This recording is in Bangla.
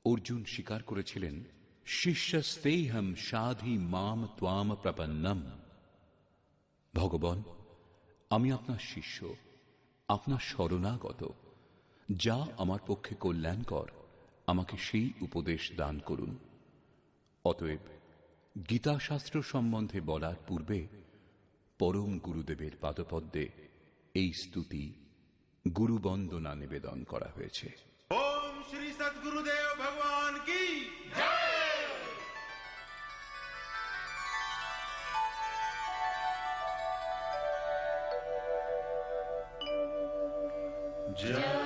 অর্জুন স্বীকার করেছিলেন, শিষ্যস্তেহম সাধি মাম ত্বাম প্রপন্নম। ভগবান, আমি আপনার শিষ্য, আপনার শরণাগত। যা আমার পক্ষে কল্যাণকর আমাকে সেই উপদেশ দান করুন। অতএব গীতাশাস্ত্র সম্বন্ধে বলার পূর্বে পরম গুরুদেবের পাদপদ্মে এই স্তুতি, গুরুবন্দনা নিবেদন করা হয়েছে। ওম শ্রী সদ্গুরুদেব ভগবান কি জয়।